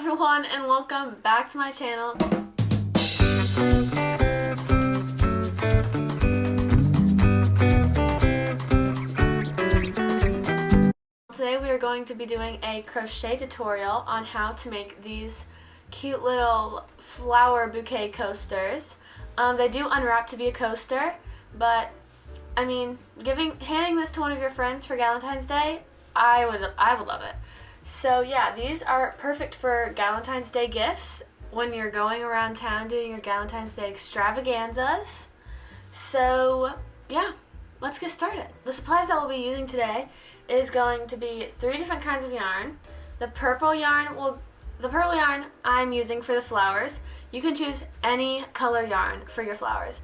everyone and welcome back to my channel. Today we are going to be doing a crochet tutorial on how to make these cute little flower bouquet coasters. They do unwrap to be a coaster, but I mean, handing this to one of your friends for Galentine's Day, I would love it. So yeah, these are perfect for Galentine's Day gifts when you're going around town doing your Galentine's Day extravaganzas. So yeah, let's get started. The supplies that we'll be using today is going to be 3 different kinds of yarn. The purple yarn I'm using for the flowers. You can choose any color yarn for your flowers.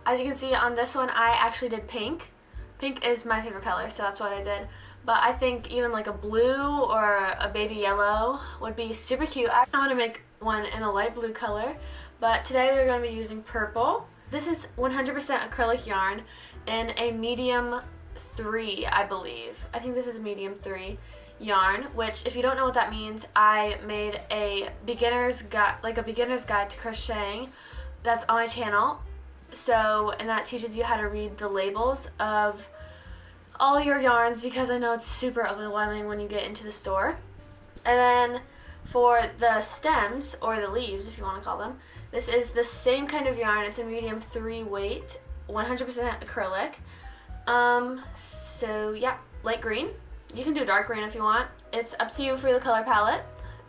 As you can see on this one, I actually did pink. Pink is my favorite color, so that's what I did. But I think even like a blue or a baby yellow would be super cute. I want to make one in a light blue color, but today we're going to be using purple. This is 100% acrylic yarn in a medium 3, I believe. I think this is a medium 3 yarn, which if you don't know what that means, I made a beginner's guide to crocheting that's on my channel. And that teaches you how to read the labels of all your yarns, because I know it's super overwhelming when you get into the store. And then for the stems, or the leaves if you want to call them, this is the same kind of yarn. It's a medium 3 weight, 100% acrylic. So yeah, light green. You can do dark green if you want. It's up to you for the color palette.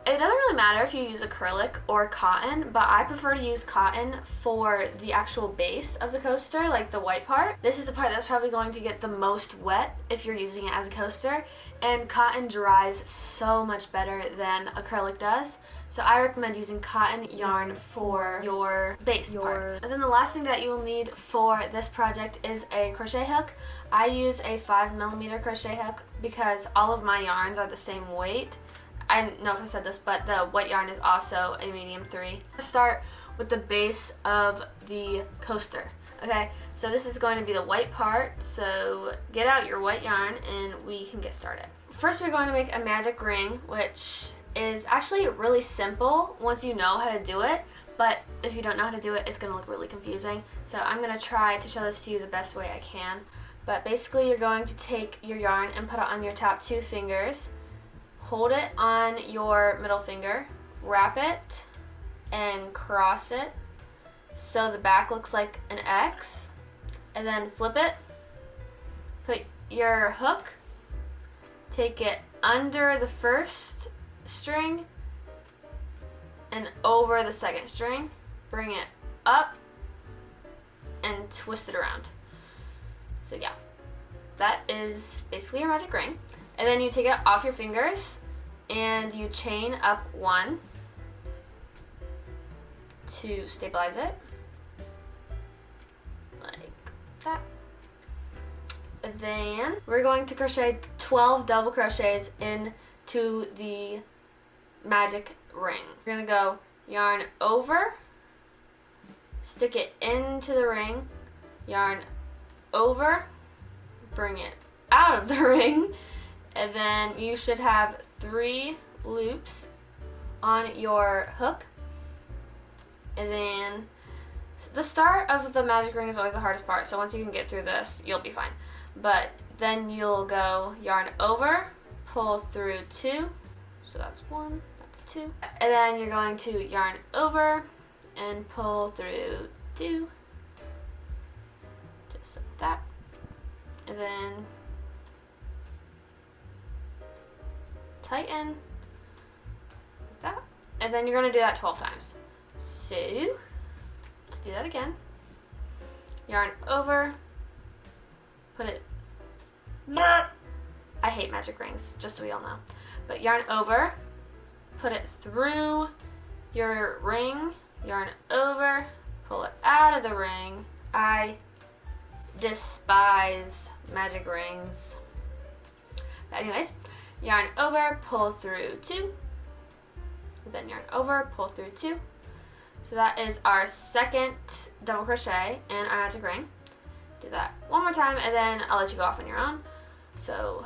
It doesn't really matter if you use acrylic or cotton, but I prefer to use cotton for the actual base of the coaster, like the white part. This is the part that's probably going to get the most wet if you're using it as a coaster, and cotton dries so much better than acrylic does. So I recommend using cotton yarn for your base part. And then the last thing that you will need for this project is a crochet hook. I use a 5mm crochet hook because all of my yarns are the same weight. I don't know if I said this, but the white yarn is also a medium 3. Let's start with the base of the coaster. Okay, so this is going to be the white part, so get out your white yarn and we can get started. First we're going to make a magic ring, which is actually really simple once you know how to do it, but if you don't know how to do it, it's going to look really confusing. So I'm going to try to show this to you the best way I can. But basically you're going to take your yarn and put it on your top 2 fingers. Hold it on your middle finger, wrap it, and cross it so the back looks like an X, and then flip it. Put your hook, take it under the first string and over the second string, bring it up, and twist it around. So yeah, that is basically your magic ring. And then you take it off your fingers and you chain up 1 to stabilize it, like that. And then we're going to crochet 12 double crochets into the magic ring. We're going to go yarn over, stick it into the ring, yarn over, bring it out of the ring, and then you should have 3 loops on your hook. And then the start of the magic ring is always the hardest part, so once you can get through this, you'll be fine. But then you'll go yarn over, pull through 2, so that's 1, that's 2. And then you're going to yarn over and pull through 2, just like that. And then tighten like that, and then you're going to do that 12 times. So let's do that again. Yarn over, put it, I hate magic rings, just so we all know, but yarn over, put it through your ring, yarn over, pull it out of the ring. I despise magic rings, but anyways, yarn over, pull through 2, then yarn over, pull through 2. So that is our second double crochet in our magic ring. Do that one more time and then I'll let you go off on your own. So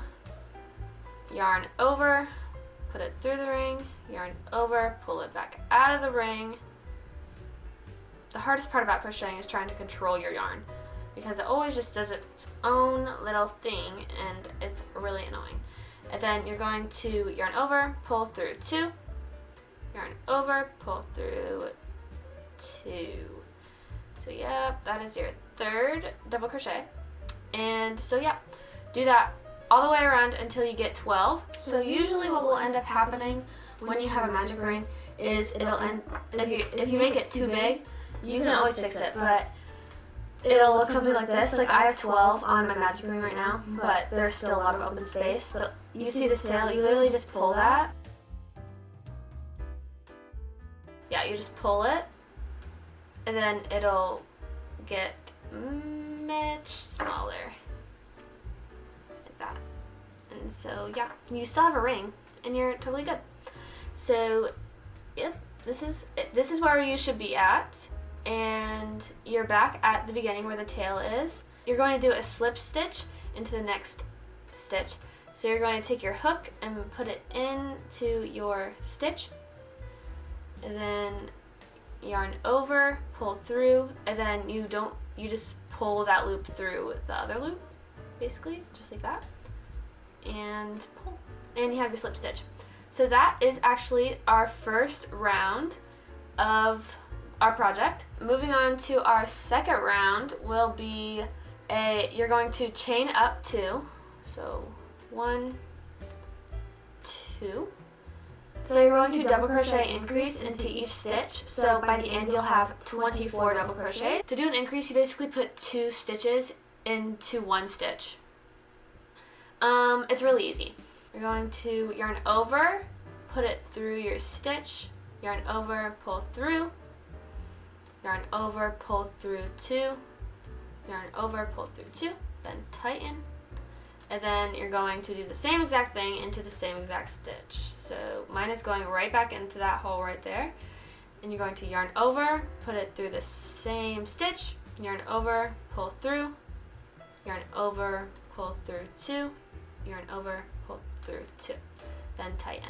yarn over, put it through the ring, yarn over, pull it back out of the ring. The hardest part about crocheting is trying to control your yarn because it always just does its own little thing and it's really annoying. And then you're going to yarn over, pull through 2, yarn over, pull through 2. So yeah, that is your third double crochet. And so yeah, do that all the way around until you get 12. So usually what will end up happening when you have a magic ring is it'll end, if you make it too big, you can always fix it, but it'll look something like this. Like I have 12 on my magic ring right now, but there's still a lot of open space. But you see this tail, you literally just pull that. Yeah, you just pull it, and then it'll get much smaller. Like that. And so yeah, you still have a ring, and you're totally good. So, yep, this is where you should be at. And you're back at the beginning where the tail is. You're going to do a slip stitch into the next stitch. So you're going to take your hook and put it into your stitch, and then yarn over, pull through, and then you just pull that loop through the other loop, basically, just like that, and pull, and you have your slip stitch. So that is actually our first round of our project. Moving on to our second round will be you're going to chain up 2, so 1, 2. So you're going to double crochet increase into each stitch, so by the end you'll have 24 double crochet. To do an increase, you basically put 2 stitches into 1 stitch. It's really easy. You're going to yarn over, put it through your stitch, yarn over, pull through, yarn over, pull through 2, yarn over, pull through 2, then tighten, and then you're going to do the same exact thing into the same exact stitch. So mine is going right back into that hole right there, and you're going to yarn over, put it through the same stitch, yarn over, pull through, yarn over, pull through 2, yarn over, pull through 2, then tighten.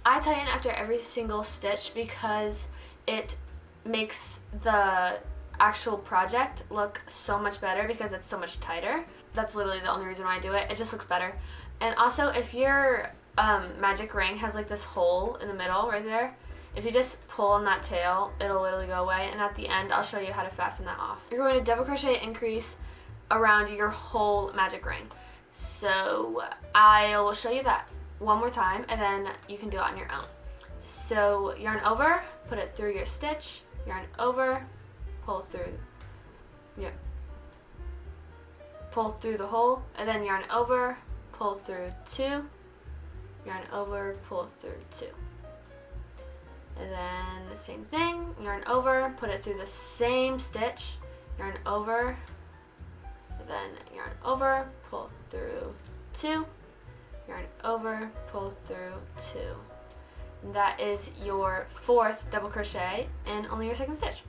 I tighten after every single stitch because it makes the actual project look so much better because it's so much tighter. That's literally the only reason why I do it. It just looks better. And also, if your magic ring has like this hole in the middle right there, if you just pull on that tail, it'll literally go away. And at the end, I'll show you how to fasten that off. You're going to double crochet increase around your whole magic ring. So I will show you that one more time, and then you can do it on your own. So yarn over, put it through your stitch, yarn over, pull through, yeah, pull through the hole, and then yarn over, pull through 2, yarn over, pull through 2. And then the same thing, yarn over, put it through the same stitch, yarn over, and then yarn over, pull through 2, yarn over, pull through 2. And that is your 4th double crochet and only your 2nd stitch.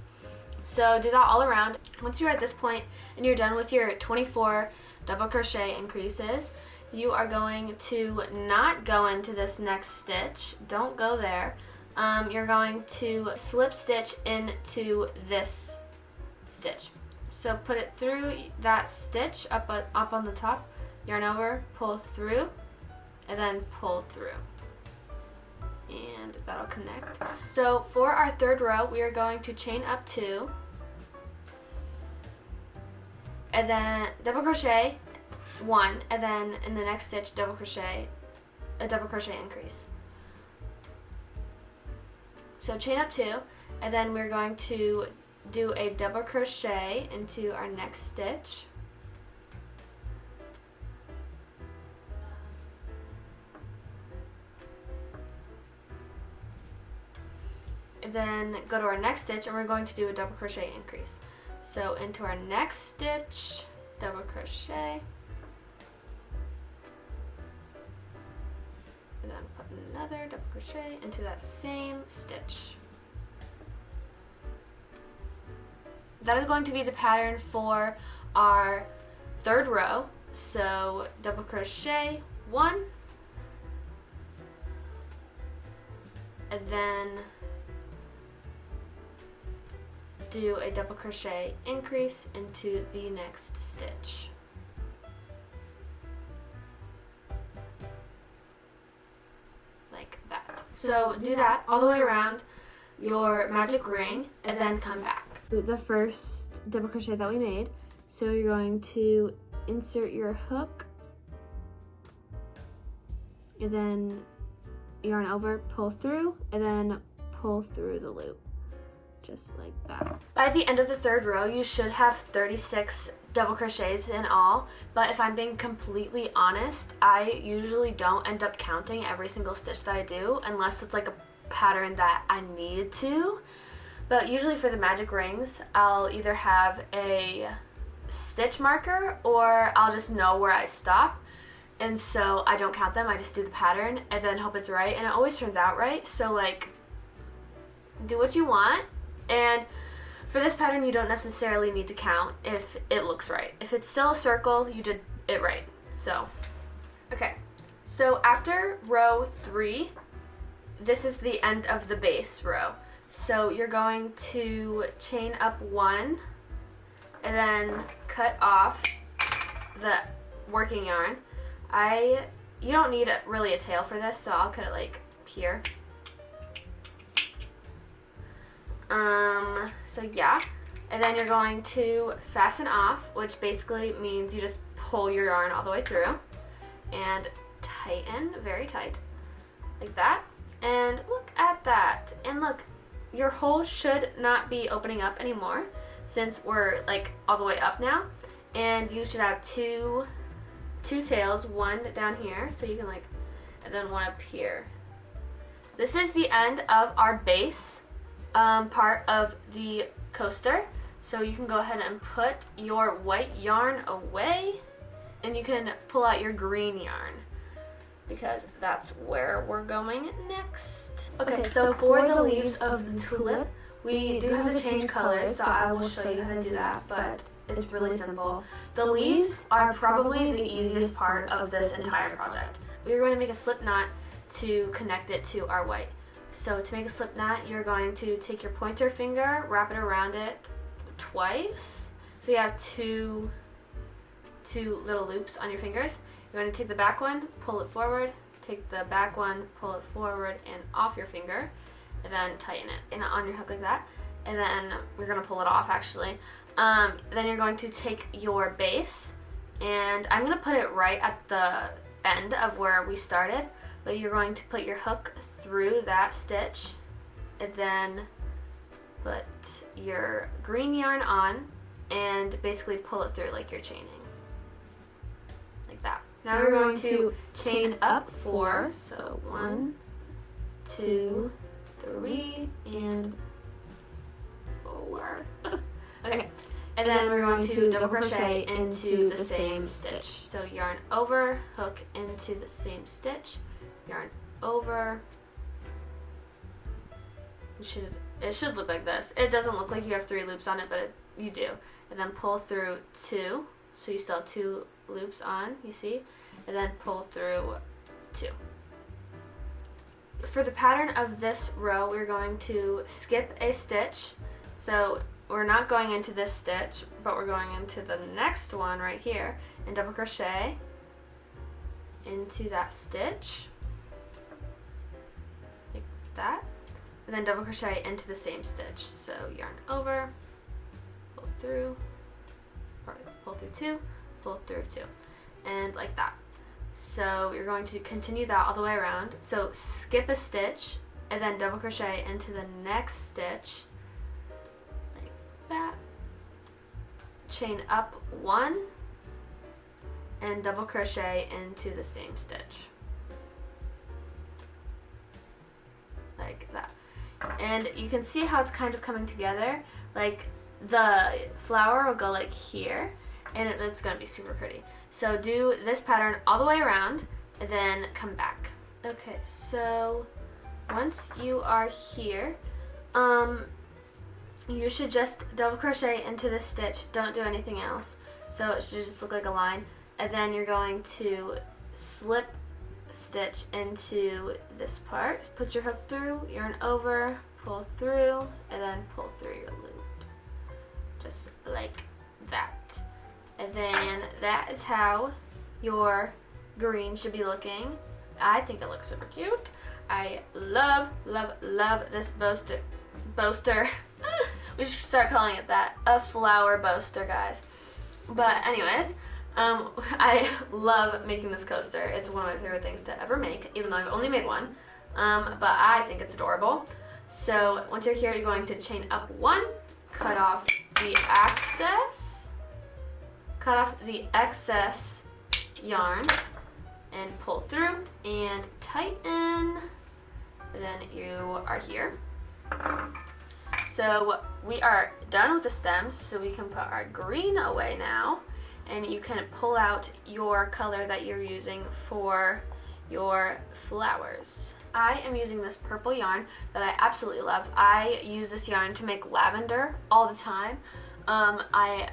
So do that all around. Once you're at this point and you're done with your 24 double crochet increases, you are going to not go into this next stitch. Don't go there. You're going to slip stitch into this stitch. So put it through that stitch up on the top, yarn over, pull through, and then pull through. And that'll connect. So for our 3rd row, we are going to chain up 2, and then double crochet 1, and then in the next stitch double crochet, a double crochet increase. So chain up 2, and then we're going to do a double crochet into our next stitch. And then go to our next stitch, and we're going to do a double crochet increase. So into our next stitch, double crochet, and then put another double crochet into that same stitch. That is going to be the pattern for our 3rd row. So double crochet 1, and then do a double crochet increase into the next stitch. Like that. So do that all the way around your magic ring and then come back. The first double crochet that we made. So you're going to insert your hook and then yarn over, pull through, and then pull through the loop. Just like that. By the end of the third row, you should have 36 double crochets in all, but if I'm being completely honest, I usually don't end up counting every single stitch that I do unless it's like a pattern that I need to. But usually for the magic rings, I'll either have a stitch marker or I'll just know where I stop, and so I don't count them. I just do the pattern and then hope it's right, and it always turns out right. So like, do what you want. And for this pattern, you don't necessarily need to count if it looks right. If it's still a circle, you did it right. So, okay. So after row 3, this is the end of the base row. So you're going to chain up 1 and then cut off the working yarn. You don't need really a tail for this, so I'll cut it like here. So yeah, and then you're going to fasten off, which basically means you just pull your yarn all the way through and tighten very tight like that. And look at that. And look, your hole should not be opening up anymore since we're like all the way up now. And you should have two tails, one down here, so you can like, and then one up here. This is the end of our base part of the coaster. So you can go ahead and put your white yarn away and you can pull out your green yarn because that's where we're going next. Okay, so for the leaves of the tulip, we do have to change colors, so I will show you how to do that, but it's really simple. The leaves are probably the easiest part of this entire project. We're going to make a slip knot to connect it to our white. So to make a slip knot, you're going to take your pointer finger, wrap it around it twice. So you have two little loops on your fingers. You're going to take the back one, pull it forward, take the back one, pull it forward and off your finger, and then tighten it on your hook like that. And then we're going to pull it off actually. Then you're going to take your base, and I'm going to put it right at the end of where we started, but you're going to put your hook through that stitch and then put your green yarn on and basically pull it through like you're chaining. Like that. Now we're going to chain up 4, so 1, 2, 3, and 4. Okay, and then we're going to double crochet into the same stitch. So yarn over, hook into the same stitch, yarn over. It should look like this. It doesn't look like you have 3 loops on it, but you do. And then pull through 2, so you still have 2 loops on, you see? And then pull through 2. For the pattern of this row, we're going to skip a stitch. So we're not going into this stitch, but we're going into the next one right here and double crochet into that stitch like that, and then double crochet into the same stitch. So yarn over, pull through 2, pull through 2, and like that. So you're going to continue that all the way around. So skip a stitch and then double crochet into the next stitch like that, chain up 1 and double crochet into the same stitch like that. And you can see how it's kind of coming together. Like the flower will go like here, and it's gonna be super pretty. So do this pattern all the way around and then come back. Okay, so once you are here, you should just double crochet into this stitch. Don't do anything else. So it should just look like a line. And then you're going to slip stitch into this part. Put your hook through, yarn over, pull through, and then pull through your loop. Just like that. And then that is how your green should be looking. I think it looks super cute. I love, love, love this boaster. We should start calling it that. A flower boaster, guys. But anyways, I love making this coaster. It's one of my favorite things to ever make, even though I've only made one. But I think it's adorable. So once you're here, you're going to chain up 1, cut off the excess yarn, and pull through and tighten. And then you are here. So we are done with the stems, so we can put our green away now, and you can pull out your color that you're using for your flowers. I am using this purple yarn that I absolutely love. I use this yarn to make lavender all the time. I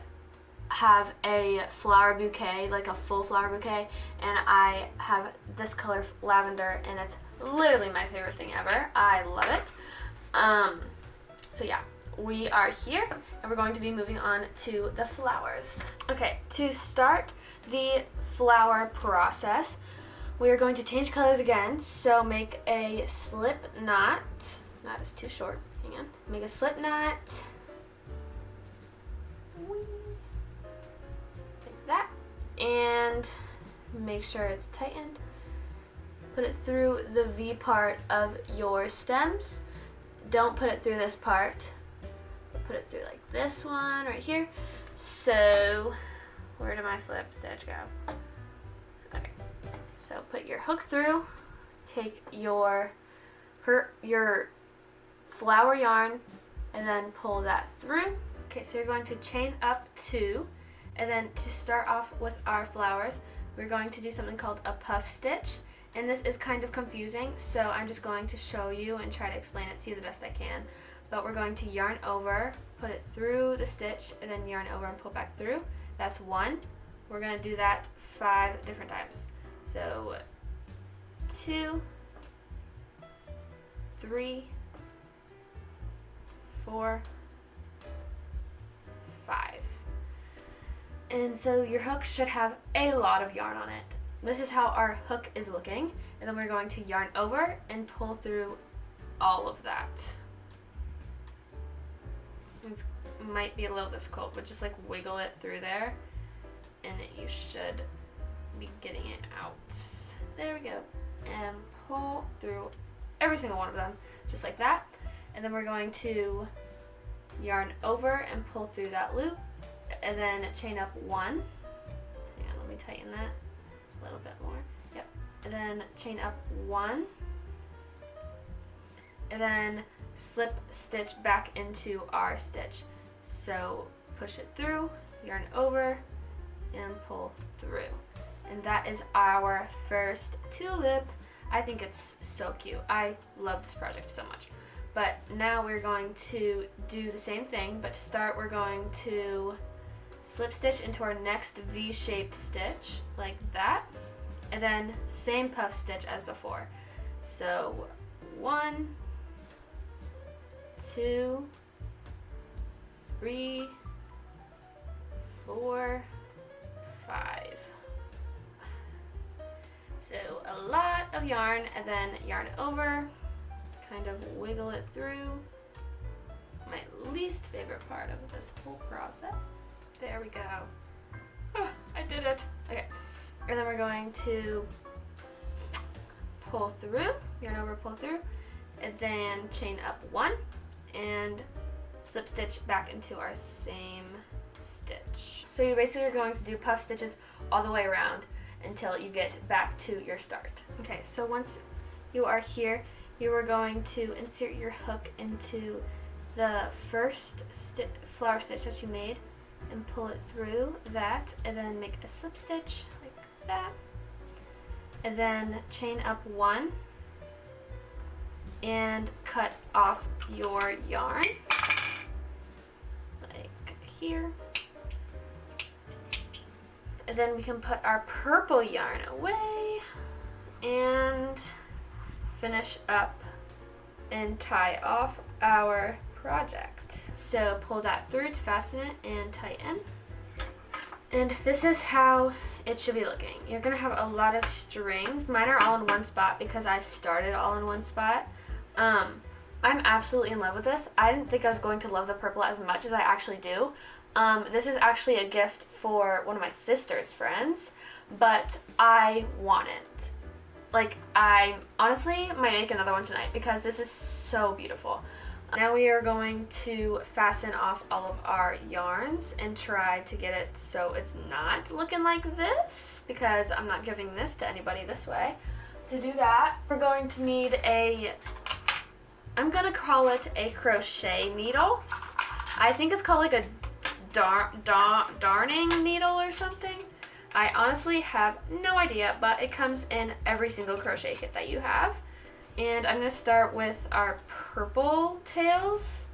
have a flower bouquet, like a full flower bouquet, and I have this color lavender, and it's literally my favorite thing ever. I love it. So yeah, we are here, and we're going to be moving on to the flowers. Okay, to start the flower process, we are going to change colors again. So make a slip knot. Knot is too short. Hang on. Make a slip knot. Like that. And make sure it's tightened. Put it through the V part of your stems. Don't put it through this part. Put it through like this one right here. So where did my slip stitch go? Okay. So put your hook through. Take your flower yarn and then pull that through. Okay, so you're going to chain up 2, and then to start off with our flowers, we're going to do something called a puff stitch. And this is kind of confusing, so I'm just going to show you and try to explain it to you the best I can. But we're going to yarn over, put it through the stitch, and then yarn over and pull back through. That's 1. We're going to do that 5 different times. So 2, 3, 4, 5. And so your hook should have a lot of yarn on it. This is how our hook is looking, and then we're going to yarn over and pull through all of that. It might be a little difficult, but just like wiggle it through there, and you should be getting it out. There we go. And pull through every single one of them, just like that. And then we're going to yarn over and pull through that loop, and then chain up 1. Hang on, let me tighten that a little bit more. Yep. And then chain up 1, and then slip stitch back into our stitch. So push it through, yarn over, and pull through. And that is our first tulip. I think it's so cute. I love this project so much. But now we're going to do the same thing, but to start we're going to slip stitch into our next V-shaped stitch, like that, and then same puff stitch as before. So 1, 2, 3, 4, 5. So a lot of yarn, and then yarn over, kind of wiggle it through. My least favorite part of this whole process. There we go. Oh, I did it. Okay. And then we're going to pull through, yarn over, pull through, and then chain up 1 and slip stitch back into our same stitch. So you basically are going to do puff stitches all the way around until you get back to your start. Okay, so once you are here, you are going to insert your hook into the first flower stitch that you made and pull it through that, and then make a slip stitch like that, and then chain up 1 and cut off your yarn like here. And then we can put our purple yarn away and finish up and tie off our project. So pull that through to fasten it and tighten. And this is how it should be looking. You're gonna have a lot of strings. Mine are all in one spot because I started all in one spot. I'm absolutely in love with this. I didn't think I was going to love the purple as much as I actually do. This is actually a gift for one of my sister's friends, but I want it. Like, I honestly might make another one tonight because this is so beautiful. Now we are going to fasten off all of our yarns and try to get it so it's not looking like this, because I'm not giving this to anybody this way. To do that, we're going to need I'm gonna call it a crochet needle. I think it's called like a darning needle or something. I honestly have no idea, but it comes in every single crochet kit that you have. And I'm going to start with our purple tails,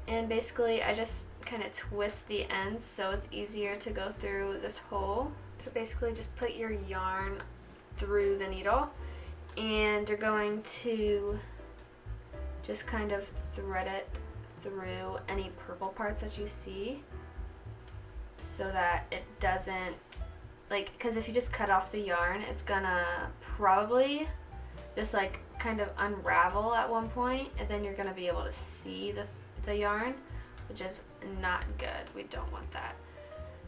and basically I just kind of twist the ends so it's easier to go through this hole. So basically just put your yarn through the needle, and you're going to just kind of thread it through any purple parts that you see so that it doesn't, like, because if you just cut off the yarn, it's gonna probably just like kind of unravel at one point, and then you're gonna be able to see the yarn, which is not good. We don't want that.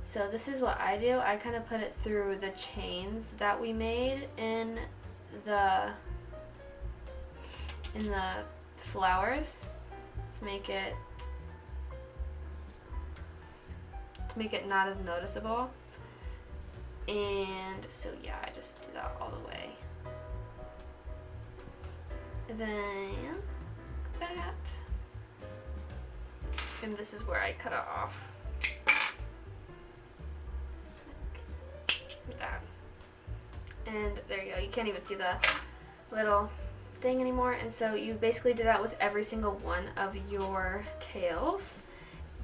So this is what I do. I kind of put it through the chains that we made in the flowers to make it not as noticeable. And so yeah, I just do that all the way. And then that, and this is where I cut it off. Like that. And there you go. You can't even see the little thing anymore. And so you basically do that with every single one of your tails.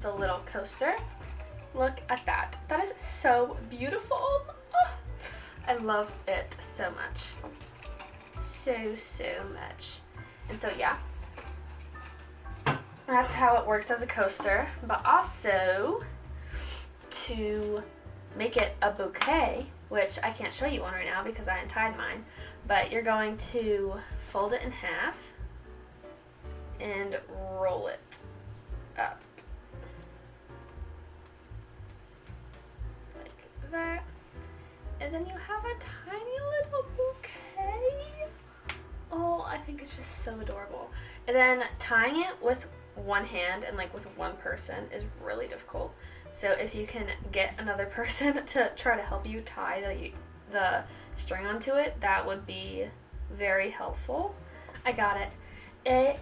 The little coaster. Look at that. That is so beautiful. Oh, I love it so much. So much. And so yeah, that's how it works as a coaster. But also, to make it a bouquet, which I can't show you one right now because I untied mine, but you're going to fold it in half and roll it up like that, and then you have a tiny little bouquet. Oh, I think it's just so adorable. And then tying it with one hand and like with one person is really difficult. So if you can get another person to try to help you tie the string onto it, that would be very helpful. I got it. It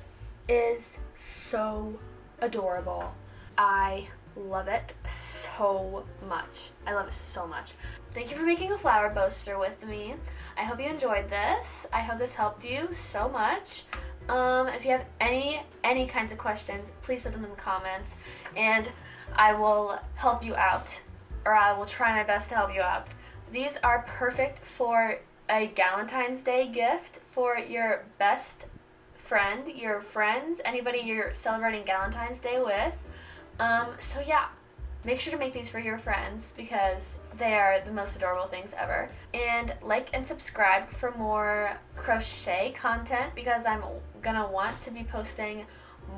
is so adorable. I love it so much. I love it so much. Thank you for making a flower poster with me. I hope you enjoyed this. I hope this helped you so much. If you have any kinds of questions, please put them in the comments, and I will help you out, or I will try my best to help you out. These are perfect for a Galentine's Day gift for your best friend, your friends, anybody you're celebrating Galentine's Day with. So yeah, make sure to make these for your friends because they are the most adorable things ever. And like and subscribe for more crochet content because I'm gonna want to be posting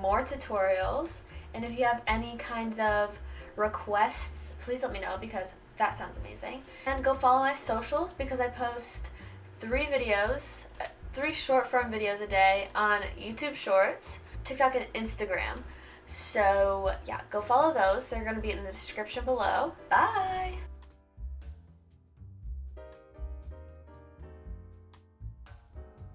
more tutorials. And if you have any kinds of requests, please let me know because that sounds amazing. And go follow my socials because I post 3 short form videos a day on YouTube Shorts, TikTok, and Instagram. So yeah, go follow those. They're going to be in the description below. Bye!